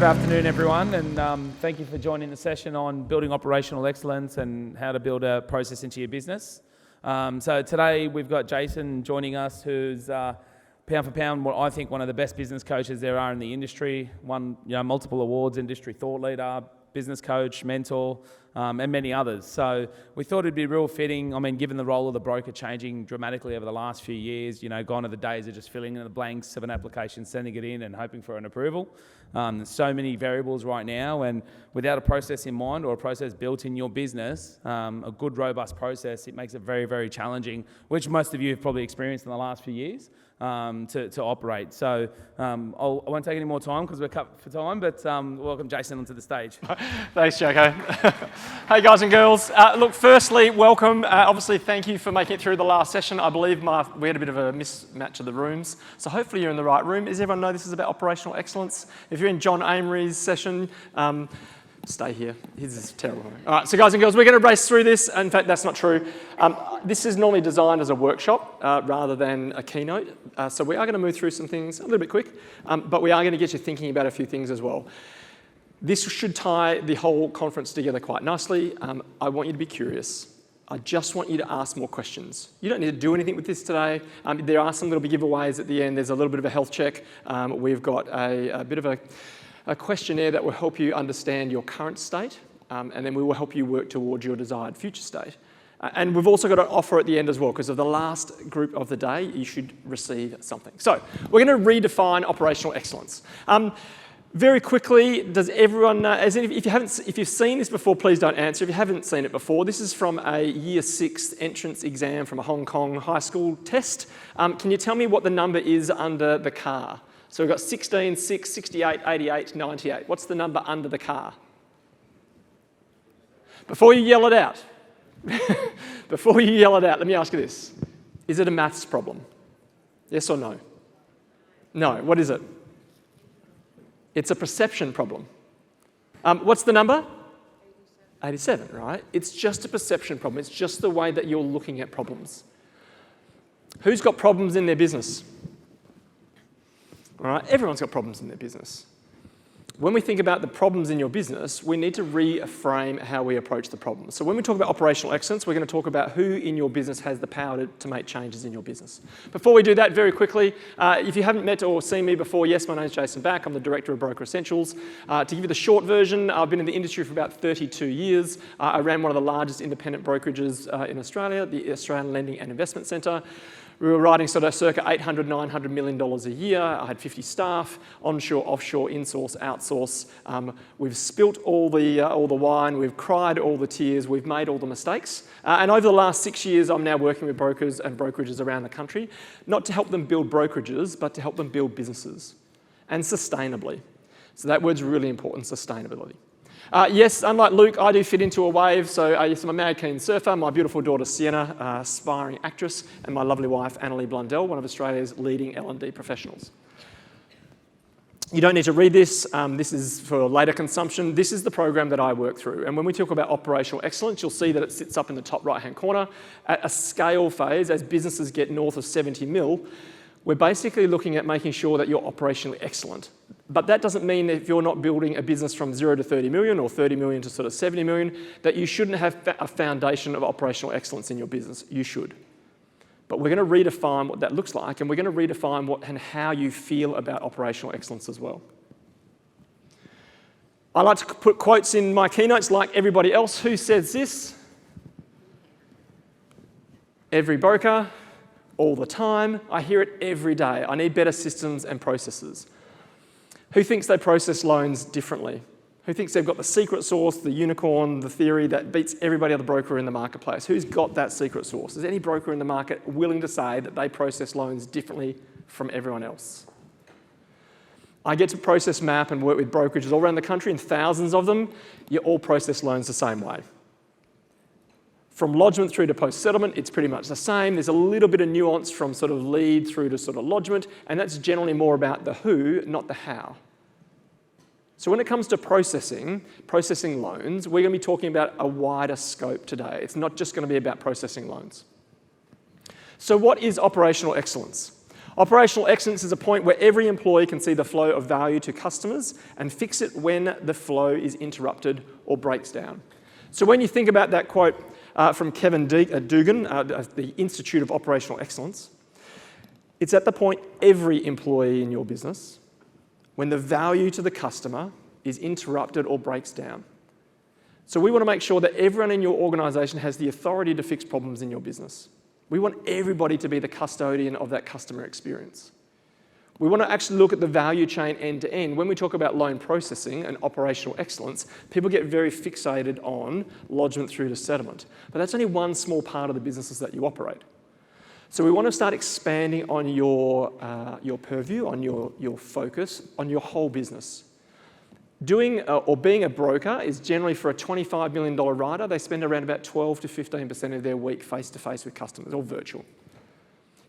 afternoon, everyone, and thank you for joining the session on building operational excellence and how to build a process into your business. So today we've got Jason joining us, who's pound for pound, what I think one of the best business coaches there are in the industry. Won multiple awards, industry thought leader, business coach, mentor, and many others. So we thought it'd be real fitting. I mean, given the role of the broker changing dramatically over the last few years, gone are the days of just filling in the blanks of an application, sending it in and hoping for an approval. There's so many variables right now, and without a process in mind or a process built in your business, a good, robust process, it makes it very, very challenging, which most of you have probably experienced in the last few years, to operate. So I won't take any more time because we're cut for time, but welcome Jason onto the stage. Thanks, Jacko. Hey guys and girls. Look, firstly, welcome. Obviously, thank you for making it through the last session. I believe we had a bit of a mismatch of the rooms, so hopefully you're in the right room. Does everyone know this is about operational excellence? If you're in John Amory's session, stay here. His is terrible. All right, so guys and girls, we're going to race through this. In fact, that's not true. This is normally designed as a workshop rather than a keynote. So we are going to move through some things a little bit quick, but we are going to get you thinking about a few things as well. This should tie the whole conference together quite nicely. I want you to be curious. I just want you to ask more questions. You don't need to do anything with this today. There are some little bit giveaways at the end. There's a little bit of a health check. We've got a bit of a questionnaire that will help you understand your current state, and then we will help you work towards your desired future state. And we've also got an offer at the end as well, because of the last group of the day, you should receive something. So we're going to redefine operational excellence. Very quickly, does everyone know, if you've seen this before, please don't answer. If you haven't seen it before, this is from a Year 6 entrance exam from a Hong Kong high school test. Can you tell me what the number is under the car? So we've got 16, 6, 68, 88, 98. What's the number under the car? Before you yell it out, let me ask you this. Is it a maths problem? Yes or no? No. What is it? It's a perception problem. What's the number? 87, right? It's just a perception problem. It's just the way that you're looking at problems. Who's got problems in their business? All right, everyone's got problems in their business. When we think about the problems in your business, we need to reframe how we approach the problems. So when we talk about operational excellence, we're going to talk about who in your business has the power to make changes in your business. Before we do that, very quickly, if you haven't met or seen me before, yes, my name's Jason Back. I'm the Director of Broker Essentials. To give you the short version, I've been in the industry for about 32 years. I ran one of the largest independent brokerages in Australia, the Australian Lending and Investment Centre. We were writing sort of circa $800, $900 million a year. I had 50 staff, onshore, offshore, insource, outsource. We've spilt all the wine. We've cried all the tears. We've made all the mistakes. And over the last 6 years, I'm now working with brokers and brokerages around the country, not to help them build brokerages, but to help them build businesses, and sustainably. So that word's really important, sustainability. Yes, unlike Luke, I do fit into a wave. So yes, I'm a mad keen surfer. My beautiful daughter, Sienna, aspiring actress, and my lovely wife, Annalie Blundell, one of Australia's leading L&D professionals. You don't need to read this. This is for later consumption. This is the program that I work through. And when we talk about operational excellence, you'll see that it sits up in the top right-hand corner. At a scale phase, as businesses get north of 70 mil, we're basically looking at making sure that you're operationally excellent. But that doesn't mean that if you're not building a business from 0 to 30 million or 30 million to sort of 70 million, that you shouldn't have a foundation of operational excellence in your business. You should. But we're going to redefine what that looks like, and we're going to redefine what and how you feel about operational excellence as well. I like to put quotes in my keynotes like everybody else. Who says this? Every broker, all the time. I hear it every day. I need better systems and processes. Who thinks they process loans differently? Who thinks they've got the secret sauce, the unicorn, the theory that beats everybody other broker in the marketplace? Who's got that secret sauce? Is any broker in the market willing to say that they process loans differently from everyone else? I get to process map and work with brokerages all around the country, and thousands of them. You all process loans the same way. From lodgement through to post-settlement, it's pretty much the same. There's a little bit of nuance from sort of lead through to sort of lodgement, and that's generally more about the who, not the how. So when it comes to processing loans, we're going to be talking about a wider scope today. It's not just going to be about processing loans. So what is operational excellence? Operational excellence is a point where every employee can see the flow of value to customers and fix it when the flow is interrupted or breaks down. So when you think about that quote from Kevin Dugan, the Institute of Operational Excellence, it's at the point every employee in your business, when the value to the customer is interrupted or breaks down. So we want to make sure that everyone in your organisation has the authority to fix problems in your business. We want everybody to be the custodian of that customer experience. We want to actually look at the value chain end to end. When we talk about loan processing and operational excellence, people get very fixated on lodgement through to settlement. But that's only one small part of the businesses that you operate. So we want to start expanding on your purview, on your focus, on your whole business. Doing or being a broker is generally, for a $25 million writer, they spend around about 12 to 15% of their week face-to-face with customers, or virtual.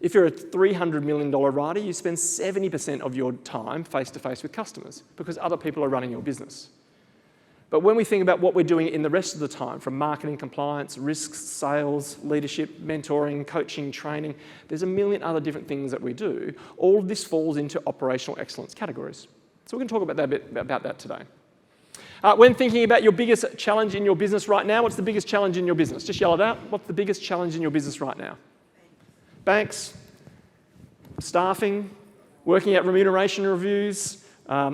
If you're a $300 million writer, you spend 70% of your time face-to-face with customers because other people are running your business. But when we think about what we're doing in the rest of the time, from marketing, compliance, risks, sales, leadership, mentoring, coaching, training, there's a million other different things that we do. All of this falls into operational excellence categories. So we're going to talk about that a bit about that today. When thinking about your biggest challenge in your business right now, what's the biggest challenge in your business? Just yell it out. What's the biggest challenge in your business right now? Banks, staffing, working out remuneration reviews,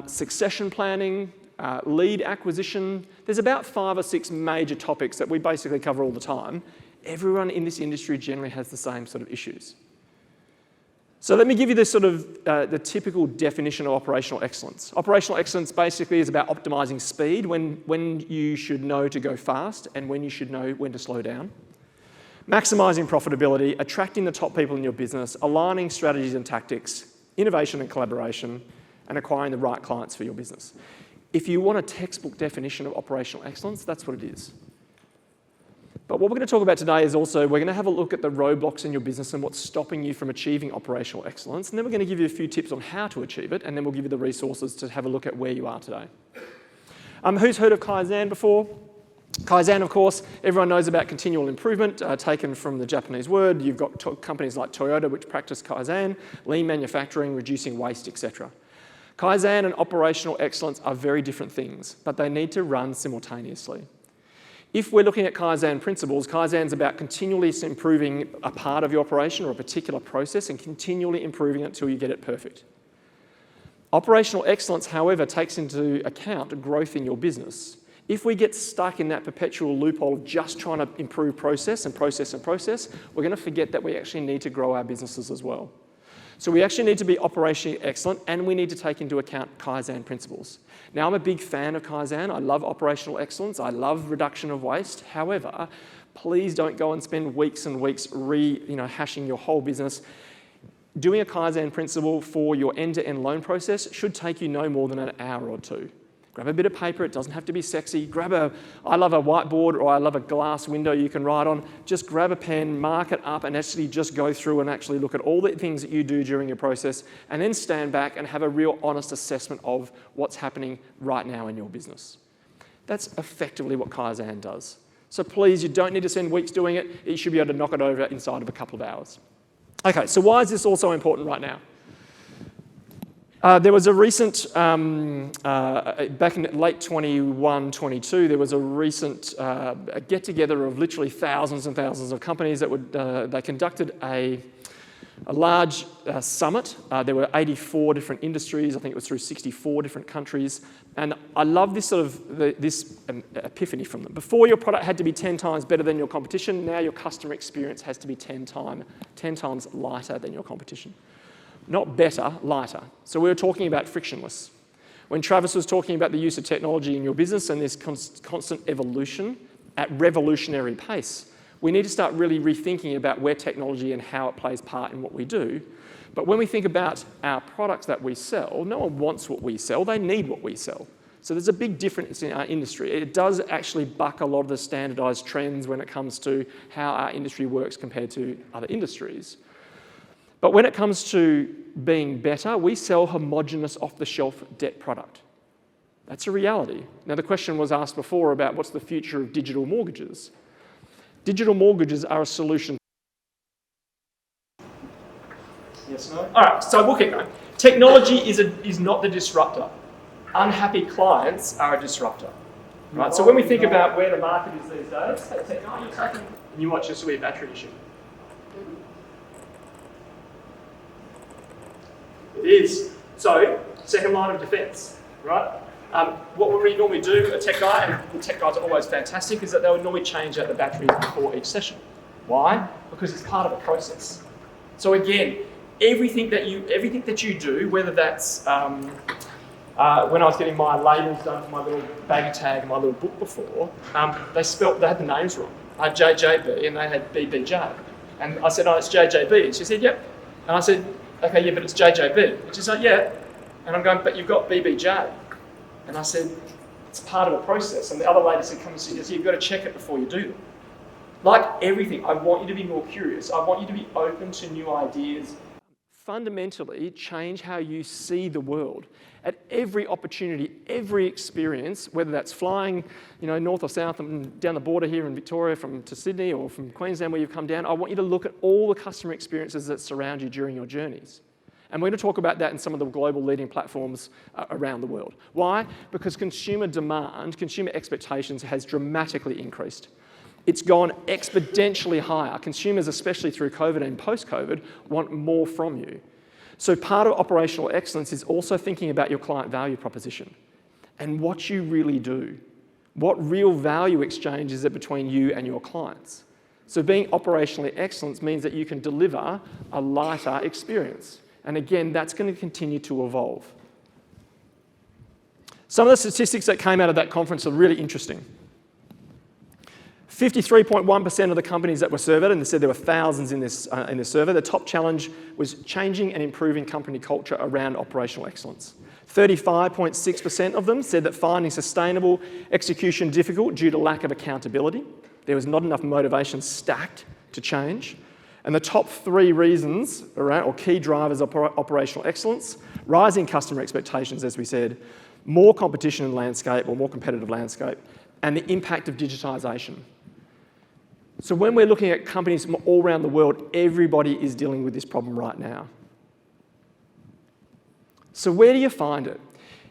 succession planning, lead acquisition. There's about 5 or 6 major topics that we basically cover all the time. Everyone in this industry generally has the same sort of issues. So let me give you this sort of the typical definition of operational excellence. Operational excellence basically is about optimizing speed, when you should know to go fast and when you should know when to slow down. Maximizing profitability, attracting the top people in your business, aligning strategies and tactics, innovation and collaboration, and acquiring the right clients for your business. If you want a textbook definition of operational excellence, that's what it is. But what we're going to talk about today is also, we're going to have a look at the roadblocks in your business and what's stopping you from achieving operational excellence. And then we're going to give you a few tips on how to achieve it, and then we'll give you the resources to have a look at where you are today. Who's heard of Kaizen before? Kaizen, of course, everyone knows about continual improvement, taken from the Japanese word. You've got companies like Toyota which practice Kaizen, lean manufacturing, reducing waste, etc. Kaizen and operational excellence are very different things, but they need to run simultaneously. If we're looking at Kaizen principles, Kaizen's about continually improving a part of your operation or a particular process and continually improving it until you get it perfect. Operational excellence, however, takes into account growth in your business. If we get stuck in that perpetual loophole of just trying to improve process, we're going to forget that we actually need to grow our businesses as well. So we actually need to be operationally excellent, and we need to take into account Kaizen principles. Now, I'm a big fan of Kaizen. I love operational excellence. I love reduction of waste. However, please don't go and spend weeks and weeks hashing your whole business. Doing a Kaizen principle for your end-to-end loan process should take you no more than an hour or 2. Grab a bit of paper. It doesn't have to be sexy. I love a whiteboard, or I love a glass window you can write on. Just grab a pen, mark it up, and actually just go through and actually look at all the things that you do during your process, and then stand back and have a real honest assessment of what's happening right now in your business. That's effectively what Kaizen does. So please, you don't need to spend weeks doing it. You should be able to knock it over inside of a couple of hours. Okay, so why is this also important right now? There was a recent, back in late 21-22, there was a recent get-together of literally thousands and thousands of companies that they conducted a large summit. There were 84 different industries. I think it was through 64 different countries. And I love this sort of this epiphany from them. Before, your product had to be 10 times better than your competition. Now your customer experience has to be 10 times lighter than your competition. Not better, lighter. So we were talking about frictionless. When Travis was talking about the use of technology in your business and this constant evolution at revolutionary pace, we need to start really rethinking about where technology and how it plays part in what we do. But when we think about our products that we sell, no one wants what we sell, they need what we sell. So there's a big difference in our industry. It does actually buck a lot of the standardized trends when it comes to how our industry works compared to other industries. But when it comes to being better, we sell homogenous off-the-shelf debt product. That's a reality. Now, the question was asked before about what's the future of digital mortgages. Digital mortgages are a solution. Yes, no? All right, so we'll keep going. Technology is not the disruptor. Unhappy clients are a disruptor. Right? So when we think about where the market is these days, technology is taking, and you watch this will be a battery issue. It is. So, second line of defence, right? What we normally do, a tech guy, and the tech guys are always fantastic, is that they would normally change out the batteries before each session. Why? Because it's part of a process. So again, everything that you do, whether that's when I was getting my labels done for my little baggy tag and my little book before, they had the names wrong. I had JJB and they had BBJ. And I said, oh, it's JJB. And she said, yep. And I said, okay, yeah, but it's JJB. And she's like, yeah. And I'm going, but you've got BBJ. And I said, it's part of a process. And the other lady said, come and see, you've got to check it before you do it. Like everything, I want you to be more curious. I want you to be open to new ideas. Fundamentally, change how you see the world. At every opportunity, every experience, whether that's flying, north or south and down the border here in Victoria to Sydney or from Queensland where you've come down, I want you to look at all the customer experiences that surround you during your journeys. And we're going to talk about that in some of the global leading platforms around the world. Why? Because consumer demand, consumer expectations has dramatically increased. It's gone exponentially higher. Consumers, especially through COVID and post-COVID, want more from you. So part of operational excellence is also thinking about your client value proposition and what you really do. What real value exchange is it between you and your clients? So being operationally excellent means that you can deliver a lighter experience. And again, that's going to continue to evolve. Some of the statistics that came out of that conference are really interesting. 53.1% of the companies that were surveyed, and they said there were thousands in this survey, the top challenge was changing and improving company culture around operational excellence. 35.6% of them said that finding sustainable execution difficult due to lack of accountability. There was not enough motivation stacked to change. And the top 3 reasons around, or key drivers of operational excellence: rising customer expectations, as we said, more competition in landscape or more competitive landscape, and the impact of digitisation. So when we're looking at companies from all around the world, everybody is dealing with this problem right now. So where do you find it?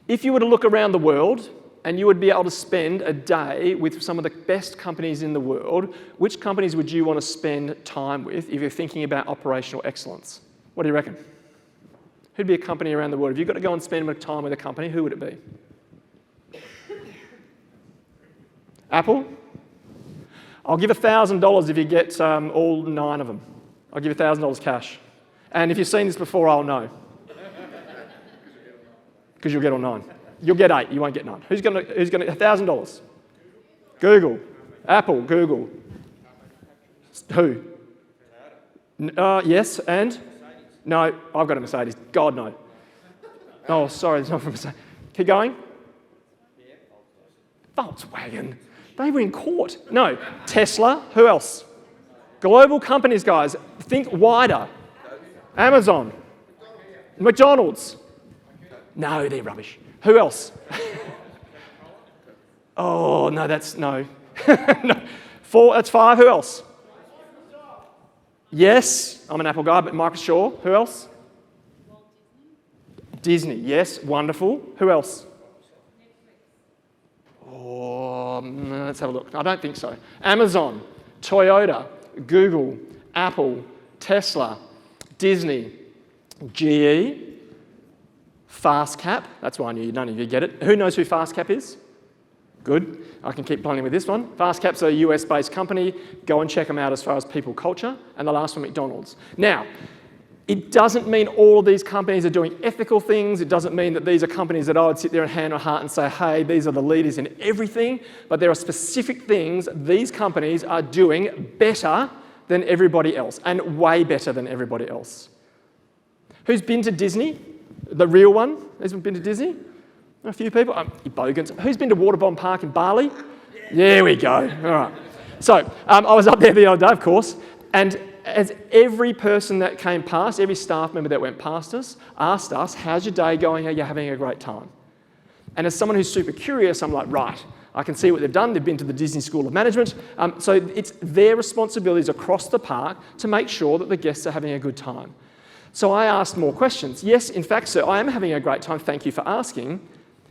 If you were to look around the world and you would be able to spend a day with some of the best companies in the world, which companies would you want to spend time with if you're thinking about operational excellence? What do you reckon? Who'd be a company around the world? If you've got to go and spend time with a company, who would it be? Apple? I'll give $1,000 if you get all 9 of them. I'll give you $1,000 cash. And if you've seen this before, I'll know. Because you'll get all 9. You'll get 8, you won't get 9. Who's going to $1,000? Google. Apple, Google. Who? Yes, and? No, I've got a Mercedes. God, no. Oh, sorry, it's not from Mercedes. Keep going. Volkswagen. They were in court. No. Tesla. Who else? Global companies, guys. Think wider. Amazon. McDonald's. No, they're rubbish. Who else? Oh, no, that's no. No. 4, that's 5. Who else? Yes, I'm an Apple guy, but Microsoft. Who else? Disney. Yes, wonderful. Who else? Oh, let's have a look. I don't think so. Amazon, Toyota, Google, Apple, Tesla, Disney, GE, FastCap. That's why I knew none of you get it. Who knows who FastCap is? Good. I can keep playing with this one. FastCap's a US-based company. Go and check them out as far as people culture. And the last one, McDonald's. Now, it doesn't mean all of these companies are doing ethical things. It doesn't mean that these are companies that I would sit there and hand on heart and say, hey, these are the leaders in everything. But there are specific things these companies are doing better than everybody else, and way better than everybody else. Who's been to Disney? The real one? Who's been to Disney? A few people. Bogans. Who's been to Waterbomb Park in Bali? There we go. All right. So I was up there the other day, of course, and as every person that came past, every staff member that went past us, asked us, how's your day going? Are you having a great time? And as someone who's super curious, I'm like, right, I can see what they've done. They've been to the Disney School of Management. So it's their responsibilities across the park to make sure that the guests are having a good time. So I asked more questions. Yes, in fact, sir, I am having a great time. Thank you for asking.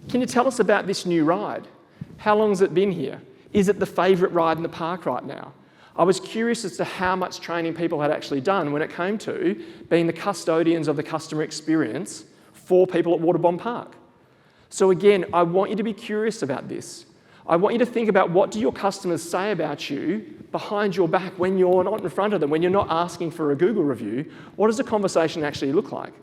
Can you tell us about this new ride? How long has it been here? Is it the favourite ride in the park right now? I was curious as to how much training people had actually done when it came to being the custodians of the customer experience for people at Waterbond Park. So again, I want you to be curious about this. I want you to think about, what do your customers say about you behind your back when you're not in front of them, when you're not asking for a Google review? What does the conversation actually look like?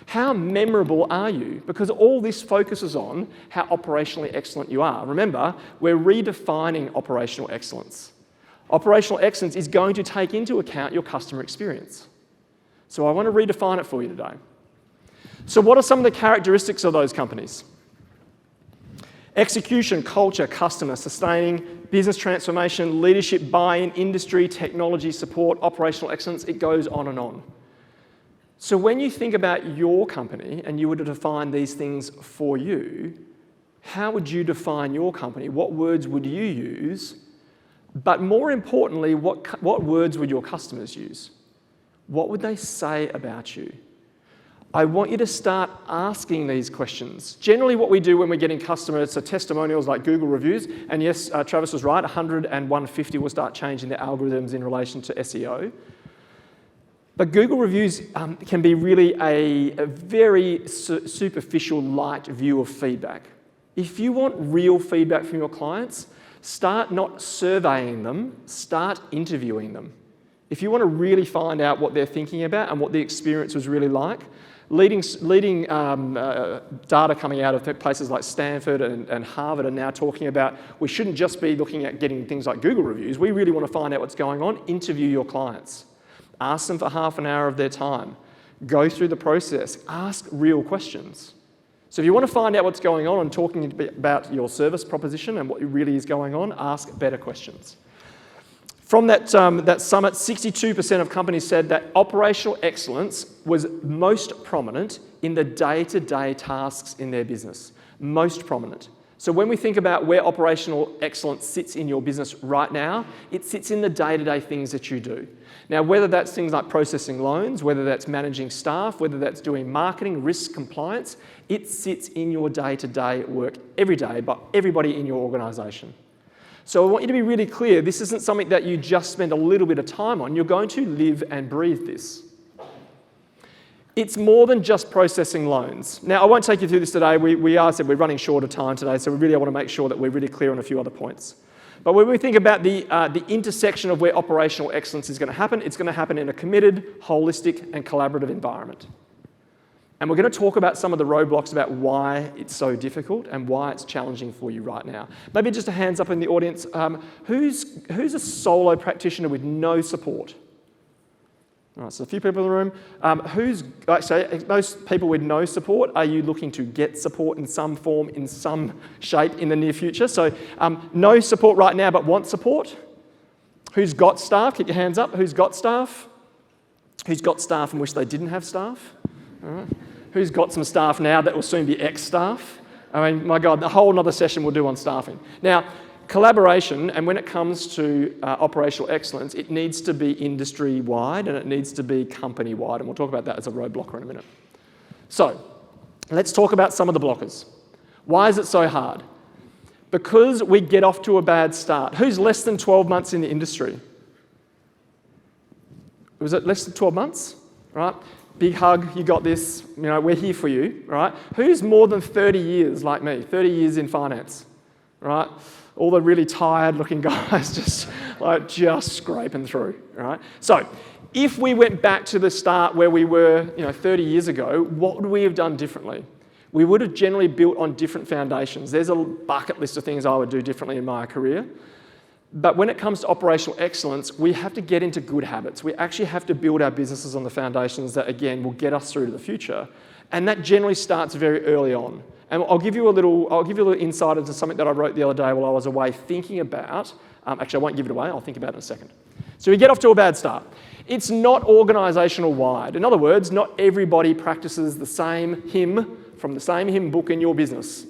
How memorable are you? Because all this focuses on how operationally excellent you are. Remember, we're redefining operational excellence. Operational excellence is going to take into account your customer experience. So I want to redefine it for you today. So what are some of the characteristics of those companies? Execution, culture, customer, sustaining, business transformation, leadership, buy-in, industry, technology, support, operational excellence, it goes on and on. So when you think about your company and you were to define these things for you, how would you define your company? What words would you use? But more importantly, what words would your customers use? What would they say about you? I want you to start asking these questions. Generally what we do when we're getting customers, so testimonials like Google reviews, and yes, Travis was right, 100 and 150 will start changing their algorithms in relation to SEO. But Google reviews can be really a very superficial, light view of feedback. If you want real feedback from your clients, start not surveying them, start interviewing them. If you want to really find out what they're thinking about and what the experience was really like, leading data coming out of places like Stanford and Harvard are now talking about we shouldn't just be looking at getting things like Google reviews. We really want to find out what's going on. Interview your clients. Ask them for half an hour of their time. Go through the process. Ask real questions. So if you want to find out what's going on and talking about your service proposition and what really is going on, ask better questions. From that summit, 62% of companies said that operational excellence was most prominent in the day-to-day tasks in their business. Most prominent. So when we think about where operational excellence sits in your business right now, it sits in the day-to-day things that you do. Now, whether that's things like processing loans, whether that's managing staff, whether that's doing marketing, risk, compliance, it sits in your day-to-day work every day by everybody in your organisation. So I want you to be really clear, this isn't something that you just spend a little bit of time on. You're going to live and breathe this. It's more than just processing loans. Now, I won't take you through this today. We're running short of time today, so we really want to make sure that we're really clear on a few other points. But when we think about the intersection of where operational excellence is going to happen, it's going to happen in a committed, holistic, and collaborative environment. And we're going to talk about some of the roadblocks about why it's so difficult and why it's challenging for you right now. Maybe just a hands up in the audience. Who's a solo practitioner with no support? All right, so a few people in the room. Those people with no support, are you looking to get support in some form, in some shape in the near future? So no support right now, but want support? Who's got staff? Keep your hands up. Who's got staff? Who's got staff and wish they didn't have staff? All right. Who's got some staff now that will soon be ex-staff? I mean, my God, the whole other session we'll do on staffing. Now, collaboration, and when it comes to operational excellence, it needs to be industry-wide and it needs to be company-wide, and we'll talk about that as a roadblocker in a minute. So, let's talk about some of the blockers. Why is it so hard? Because we get off to a bad start. Who's less than 12 months in the industry? Was it less than 12 months? Right? Big hug, you got this, we're here for you, right? Who's more than 30 years like me, 30 years in finance, right? All the really tired looking guys just scraping through, right? So if we went back to the start where we were 30 years ago, what would we have done differently? We would have generally built on different foundations. There's a bucket list of things I would do differently in my career. But when it comes to operational excellence, we have to get into good habits. We actually have to build our businesses on the foundations that, again, will get us through to the future. And that generally starts very early on. And I'll give you a little insight into something that I wrote the other day while I was away thinking about. Actually, I won't give it away. I'll think about it in a second. So we get off to a bad start. It's not organisational wide. In other words, not everybody practices the same hymn from the same hymn book in your business.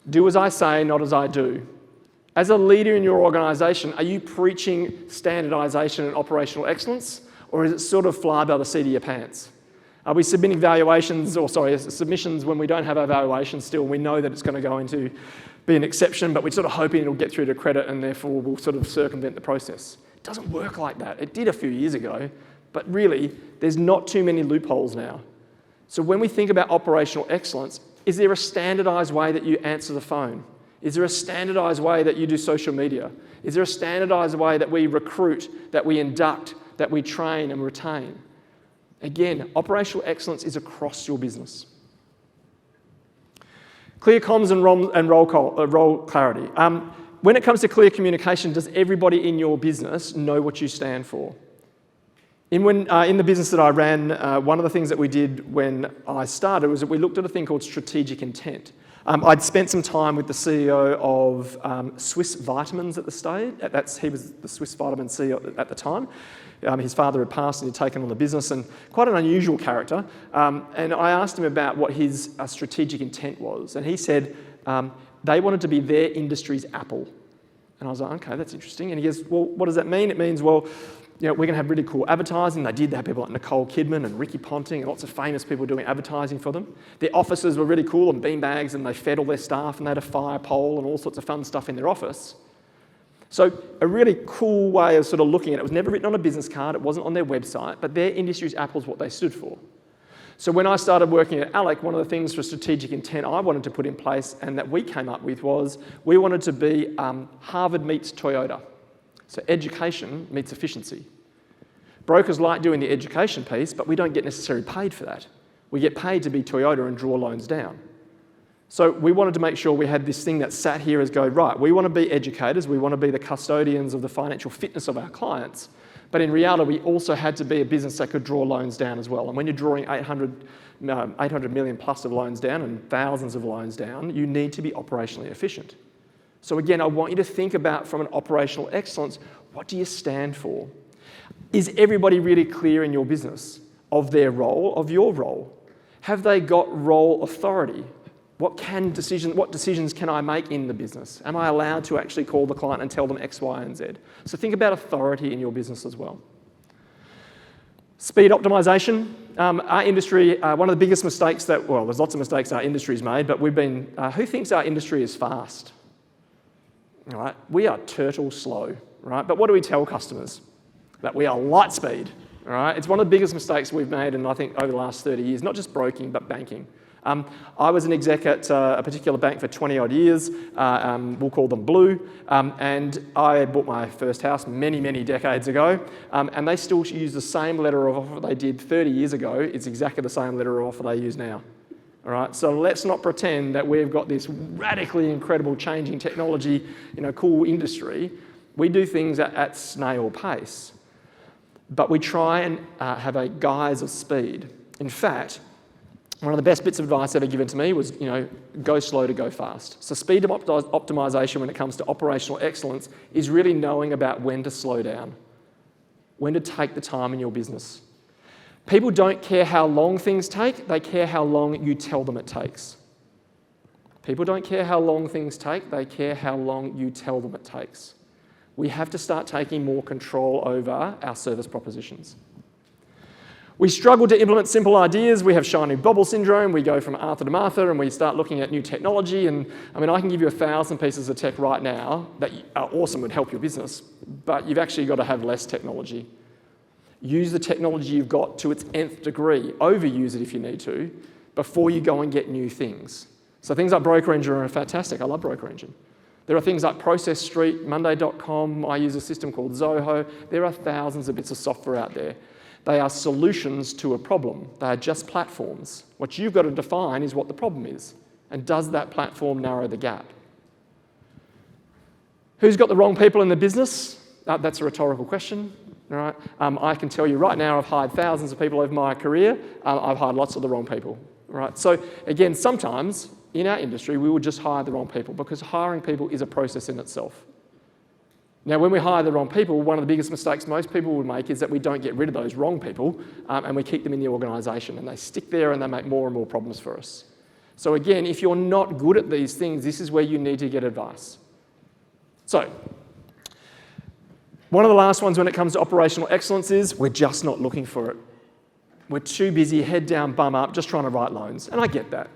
Do as I say, not as I do. As a leader in your organisation, are you preaching standardisation and operational excellence? Or is it sort of fly by the seat of your pants? Are we submitting submissions when we don't have our valuation still? We know that it's going to go into be an exception, but we're sort of hoping it'll get through to credit and therefore we'll sort of circumvent the process. It doesn't work like that. It did a few years ago, but really, there's not too many loopholes now. So when we think about operational excellence, is there a standardised way that you answer the phone? Is there a standardised way that you do social media? Is there a standardised way that we recruit, that we induct, that we train and retain? Again, operational excellence is across your business. Clear comms and role clarity. When it comes to clear communication, does everybody in your business know what you stand for? In the business that I ran, one of the things that we did when I started was that we looked at a thing called strategic intent. I'd spent some time with the CEO of Swiss Vitamins at the stage. He was the Swiss Vitamin CEO at the time. His father had passed and he'd taken on the business, and quite an unusual character. And I asked him about what his strategic intent was, and he said they wanted to be their industry's Apple. And I was like, okay, that's interesting. And he goes, well, what does that mean? It means, well, we're going to have really cool advertising. They had people like Nicole Kidman and Ricky Ponting and lots of famous people doing advertising for them. Their offices were really cool and beanbags, and they fed all their staff, and they had a fire pole and all sorts of fun stuff in their office. So a really cool way of sort of looking at it. It was never written on a business card. It wasn't on their website, but their industry's Apple is what they stood for. So when I started working at ALEC, one of the things for strategic intent I wanted to put in place and that we came up with was we wanted to be Harvard meets Toyota. So education meets efficiency. Brokers like doing the education piece, but we don't get necessarily paid for that. We get paid to be Toyota and draw loans down. So we wanted to make sure we had this thing that sat here as go, right, we want to be educators, we want to be the custodians of the financial fitness of our clients, but in reality, we also had to be a business that could draw loans down as well. And when you're drawing 800 million plus of loans down and thousands of loans down, you need to be operationally efficient. So again, I want you to think about, from an operational excellence, what do you stand for? Is everybody really clear in your business of their role, of your role? Have they got role authority? What decisions can I make in the business? Am I allowed to actually call the client and tell them X, Y, and Z? So think about authority in your business as well. Speed optimization. Our industry, one of the biggest mistakes there's lots of mistakes our industry's made, but who thinks our industry is fast? All right, we are turtle slow, right? But what do we tell customers? That we are light speed, all right? It's one of the biggest mistakes we've made, and I think over the last 30 years, not just broking, but banking. I was an exec at a particular bank for 20 odd years, we'll call them Blue, and I bought my first house many, many decades ago, and they still use the same letter of offer they did 30 years ago. It's exactly the same letter of offer they use now. All right, so let's not pretend that we've got this radically incredible changing technology, cool industry. We do things at snail pace, but we try and have a guise of speed. In fact, one of the best bits of advice ever given to me was, go slow to go fast. So speed optimization when it comes to operational excellence is really knowing about when to slow down, when to take the time in your business. People don't care how long things take, they care how long you tell them it takes. People don't care how long things take, they care how long you tell them it takes. We have to start taking more control over our service propositions. We struggle to implement simple ideas. We have shiny bubble syndrome. We go from Arthur to Martha and we start looking at new technology. And I can give you 1,000 pieces of tech right now that are awesome, would help your business, but you've actually got to have less technology. Use the technology you've got to its nth degree. Overuse it if you need to, before you go and get new things. So things like Broker Engine are fantastic. I love Broker Engine. There are things like Process Street, Monday.com. I use a system called Zoho. There are thousands of bits of software out there. They are solutions to a problem. They are just platforms. What you've got to define is what the problem is. And does that platform narrow the gap? Who's got the wrong people in the business? That's a rhetorical question. All right? I can tell you right now, I've hired thousands of people over my career. I've hired lots of the wrong people. Right? So again, sometimes in our industry, we will just hire the wrong people because hiring people is a process in itself. Now, when we hire the wrong people, one of the biggest mistakes most people would make is that we don't get rid of those wrong people and we keep them in the organisation, and they stick there and they make more and more problems for us. So again, if you're not good at these things, this is where you need to get advice. So, One of the last ones when it comes to operational excellence is we're just not looking for it. We're too busy, head down, bum up, just trying to write loans. And I get that.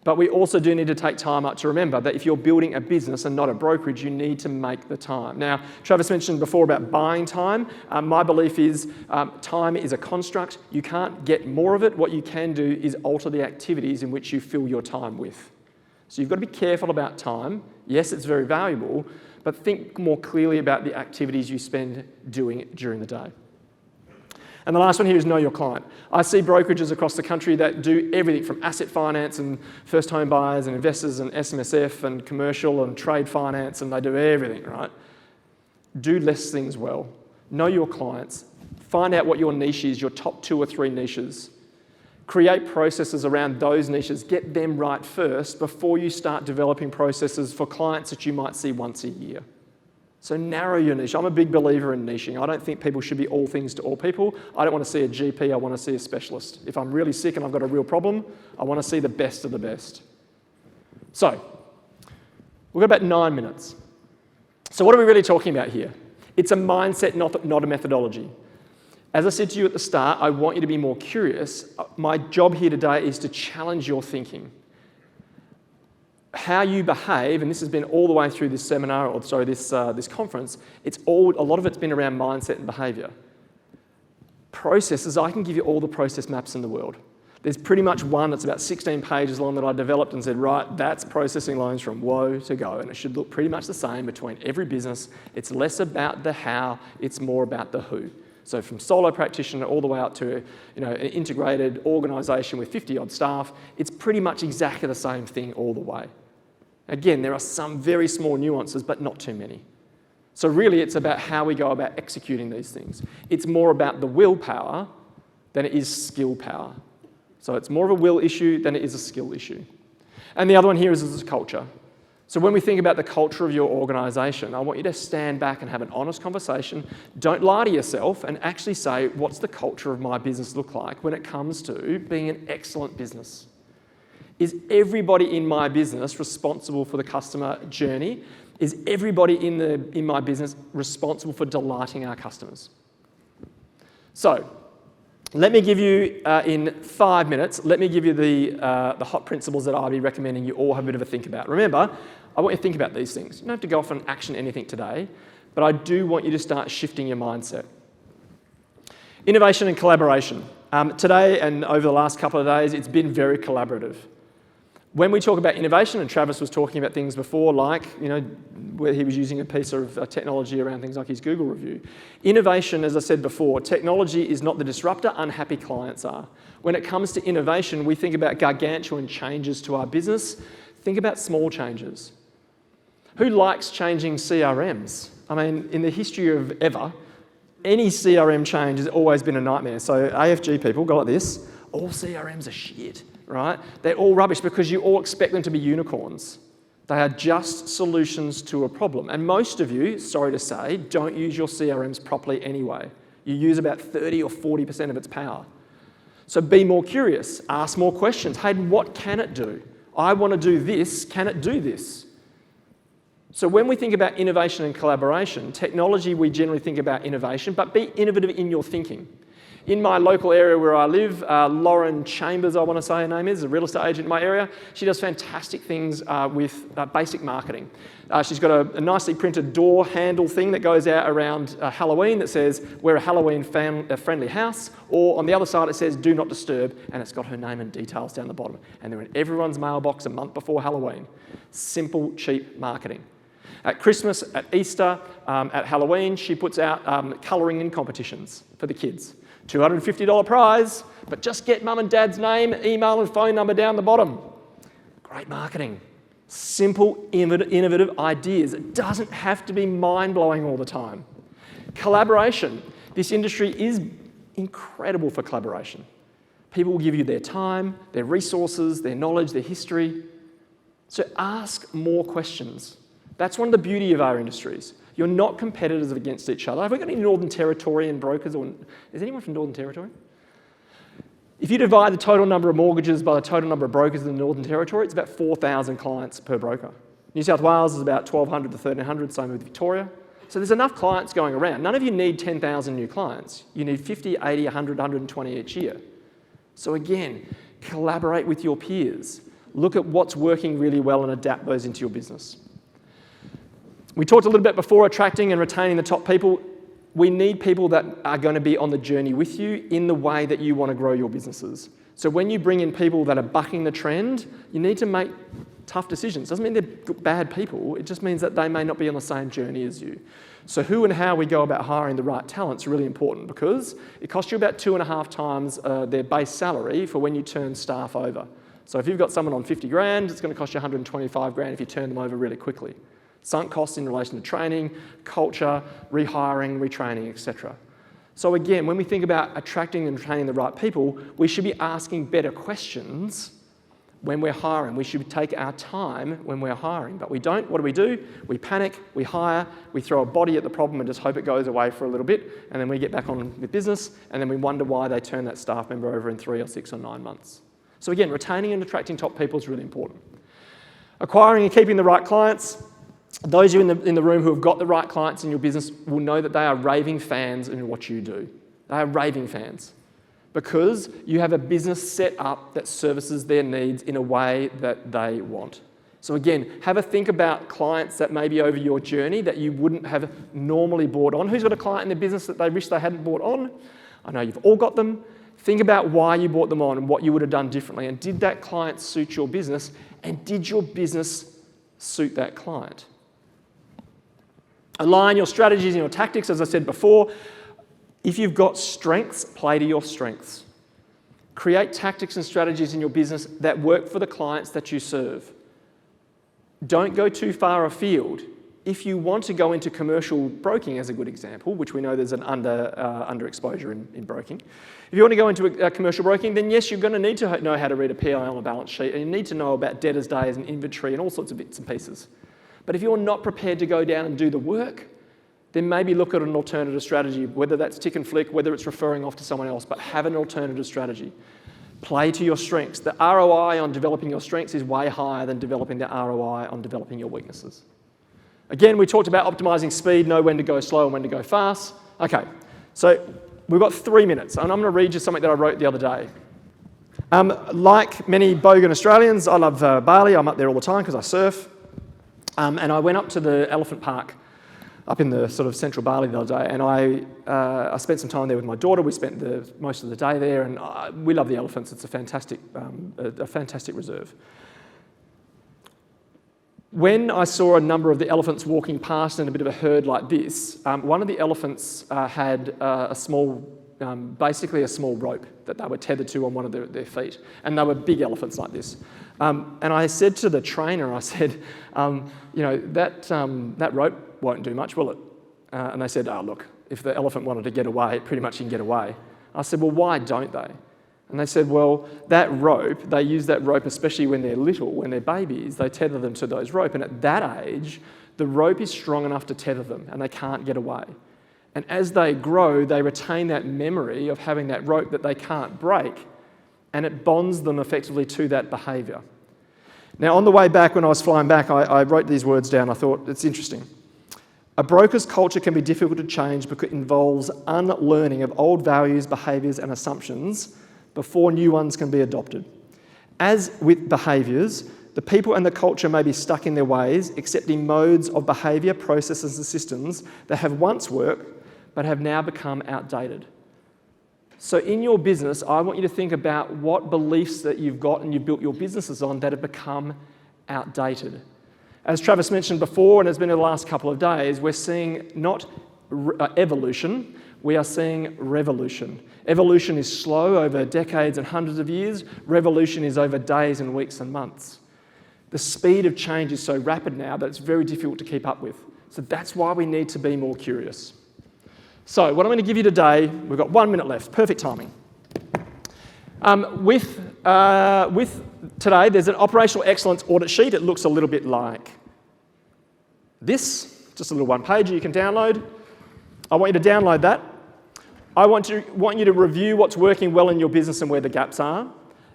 But we also do need to take time out to remember that if you're building a business and not a brokerage, you need to make the time. Now, Travis mentioned before about buying time. My belief is time is a construct. You can't get more of it. What you can do is alter the activities in which you fill your time with. So you've got to be careful about time. Yes, it's very valuable, but think more clearly about the activities you spend doing it during the day. And the last one here is know your client. I see brokerages across the country that do everything from asset finance and first home buyers and investors and SMSF and commercial and trade finance, and they do everything, right? Do less things well. Know your clients. Find out what your niche is, your top 2 or 3 niches. Create processes around those niches. Get them right first before you start developing processes for clients that you might see once a year. So narrow your niche. I'm a big believer in niching. I don't think people should be all things to all people. I don't want to see a GP, I want to see a specialist. If I'm really sick and I've got a real problem, I want to see the best of the best. So, we've got about 9 minutes. So what are we really talking about here? It's a mindset, not a methodology. As I said to you at the start, I want you to be more curious. My job here today is to challenge your thinking. How you behave, and this has been all the way through this seminar, or sorry, this conference, a lot of it's been around mindset and behaviour. Processes, I can give you all the process maps in the world. There's pretty much one that's about 16 pages long that I developed and said, right, that's processing loans from woe to go, and it should look pretty much the same between every business. It's less about the how, it's more about the who. So from solo practitioner all the way up to an integrated organisation with 50-odd staff, it's pretty much exactly the same thing all the way. Again, there are some very small nuances, but not too many. So really, it's about how we go about executing these things. It's more about the willpower than it is skill power. So it's more of a will issue than it is a skill issue. And the other one here is culture. So when we think about the culture of your organisation, I want you to stand back and have an honest conversation. Don't lie to yourself and actually say, what's the culture of my business look like when it comes to being an excellent business? Is everybody in my business responsible for the customer journey? Is everybody in my business responsible for delighting our customers? So, let me give you, in 5 minutes, let me give you the hot principles that I'll be recommending you all have a bit of a think about. Remember, I want you to think about these things. You don't have to go off and action anything today, but I do want you to start shifting your mindset. Innovation and collaboration. Today and over the last couple of days, it's been very collaborative. When we talk about innovation, and Travis was talking about things before, like, where he was using a piece of technology around things like his Google review. Innovation, as I said before, technology is not the disruptor, unhappy clients are. When it comes to innovation, we think about gargantuan changes to our business. Think about small changes. Who likes changing CRMs? I mean, in the history of ever, any CRM change has always been a nightmare. So AFG people go like this, all CRMs are shit. Right? They're all rubbish because you all expect them to be unicorns. They are just solutions to a problem. And most of you, sorry to say, don't use your CRMs properly anyway. You use about 30 or 40% of its power. So be more curious, ask more questions. Hayden, what can it do? I want to do this, can it do this? So when we think about innovation and collaboration, technology, we generally think about innovation, but be innovative in your thinking. In my local area where I live, Lauren Chambers, I want to say her name is, a real estate agent in my area. She does fantastic things with basic marketing. She's got a nicely printed door handle thing that goes out around Halloween that says, we're a Halloween friendly house, or on the other side it says, do not disturb, and it's got her name and details down the bottom. And they're in everyone's mailbox a month before Halloween. Simple, cheap marketing. At Christmas, at Easter, at Halloween, she puts out colouring in competitions for the kids. $250 prize, but just get mum and dad's name, email and phone number down the bottom. Great marketing. Simple, innovative ideas. It doesn't have to be mind-blowing all the time. Collaboration. This industry is incredible for collaboration. People will give you their time, their resources, their knowledge, their history. So ask more questions. That's one of the beauty of our industries. You're not competitors against each other. Have we got any Northern Territorian brokers? Or is anyone from Northern Territory? If you divide the total number of mortgages by the total number of brokers in the Northern Territory, it's about 4,000 clients per broker. New South Wales is about 1,200 to 1,300, same with Victoria. So there's enough clients going around. None of you need 10,000 new clients. You need 50, 80, 100, 120 each year. So again, collaborate with your peers. Look at what's working really well and adapt those into your business. We talked a little bit before attracting and retaining the top people. We need people that are going to be on the journey with you in the way that you want to grow your businesses. So when you bring in people that are bucking the trend, you need to make tough decisions. Doesn't mean they're bad people, it just means that they may not be on the same journey as you. So who and how we go about hiring the right talent is really important, because it costs you about 2.5 times their base salary for when you turn staff over. So if you've got someone on 50 grand, it's going to cost you 125 grand if you turn them over really quickly. Sunk costs in relation to training, culture, rehiring, retraining, etc. So again, when we think about attracting and retaining the right people, we should be asking better questions when we're hiring. We should take our time when we're hiring, but we don't. What do? We panic, we hire, we throw a body at the problem and just hope it goes away for a little bit, and then we get back on with business, and then we wonder why they turn that staff member over in 3 or 6 or 9 months. So again, retaining and attracting top people is really important. Acquiring and keeping the right clients. Those of you in the room who have got the right clients in your business will know that they are raving fans in what you do. They are raving fans because you have a business set up that services their needs in a way that they want. So again, have a think about clients that may be over your journey that you wouldn't have normally brought on. Who's got a client in their business that they wish they hadn't brought on? I know you've all got them. Think about why you brought them on and what you would have done differently. And did that client suit your business? And did your business suit that client? Align your strategies and your tactics, as I said before. If you've got strengths, play to your strengths. Create tactics and strategies in your business that work for the clients that you serve. Don't go too far afield. If you want to go into commercial broking, as a good example, which we know there's an underexposure in broking. If you want to go into a commercial broking, then yes, you're going to need to know how to read a PL on a balance sheet, and you need to know about debtors' days and inventory and all sorts of bits and pieces. But if you're not prepared to go down and do the work, then maybe look at an alternative strategy, whether that's tick and flick, whether it's referring off to someone else, but have an alternative strategy. Play to your strengths. The ROI on developing your strengths is way higher than developing the ROI on developing your weaknesses. Again, we talked about optimizing speed, know when to go slow and when to go fast. Okay, so we've got 3 minutes, and I'm going to read you something that I wrote the other day. Like many Bogan Australians, I love Bali. I'm up there all the time because I surf. And I went up to the elephant park up in the sort of central Bali the other day, and I spent some time there with my daughter. We spent most of the day there, and we love the elephants. It's a fantastic reserve. When I saw a number of the elephants walking past in a bit of a herd like this, one of the elephants had basically a small rope that they were tethered to on one of their feet, and they were big elephants like this. And I said to the trainer, I said, that rope won't do much, will it? And they said, oh, look, if the elephant wanted to get away, pretty much he can get away. I said, well, why don't they? And they said, well, that rope, they use that rope especially when they're little, when they're babies, they tether them to those rope. And at that age, the rope is strong enough to tether them and they can't get away. And as they grow, they retain that memory of having that rope that they can't break, and it bonds them effectively to that behaviour. Now, on the way back, when I was flying back, I wrote these words down. I thought, it's interesting. A broker's culture can be difficult to change because it involves unlearning of old values, behaviours and assumptions before new ones can be adopted. As with behaviours, the people and the culture may be stuck in their ways, accepting modes of behaviour, processes and systems that have once worked but have now become outdated. So in your business, I want you to think about what beliefs that you've got and you've built your businesses on that have become outdated. As Travis mentioned before, and has been in the last couple of days, we're seeing not evolution, we are seeing revolution. Evolution is slow over decades and hundreds of years. Revolution is over days and weeks and months. The speed of change is so rapid now that it's very difficult to keep up with. So that's why we need to be more curious. So what I'm going to give you today, we've got 1 minute left, perfect timing. With today, there's an operational excellence audit sheet. It looks a little bit like this, just a little one-pager you can download. I want you to download that. I want you to review what's working well in your business and where the gaps are.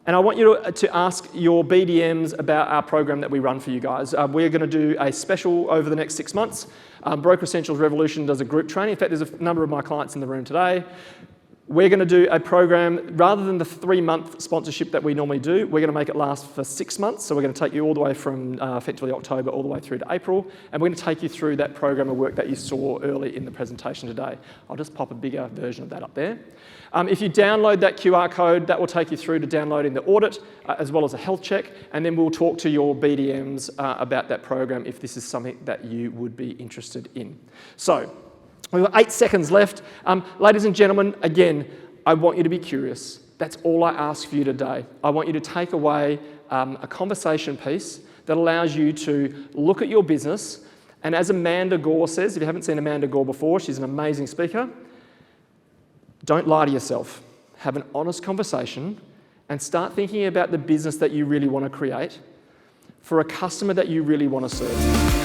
And I want you to ask your BDMs about our program that we run for you guys. We're going to do a special over the next 6 months. Broker Essentials Revolution does a group training. In fact, there's a number of my clients in the room today. We're going to do a program, rather than the 3-month sponsorship that we normally do, we're going to make it last for 6 months. So we're going to take you all the way from effectively October all the way through to April. And we're going to take you through that program of work that you saw early in the presentation today. I'll just pop a bigger version of that up there. If you download that QR code, that will take you through to downloading the audit, as well as a health check. And then we'll talk to your BDMs about that program if this is something that you would be interested in. So, we've got 8 seconds left. Ladies and gentlemen, again, I want you to be curious. That's all I ask for you today. I want you to take away a conversation piece that allows you to look at your business. And as Amanda Gore says, if you haven't seen Amanda Gore before, she's an amazing speaker. Don't lie to yourself. Have an honest conversation and start thinking about the business that you really want to create for a customer that you really want to serve.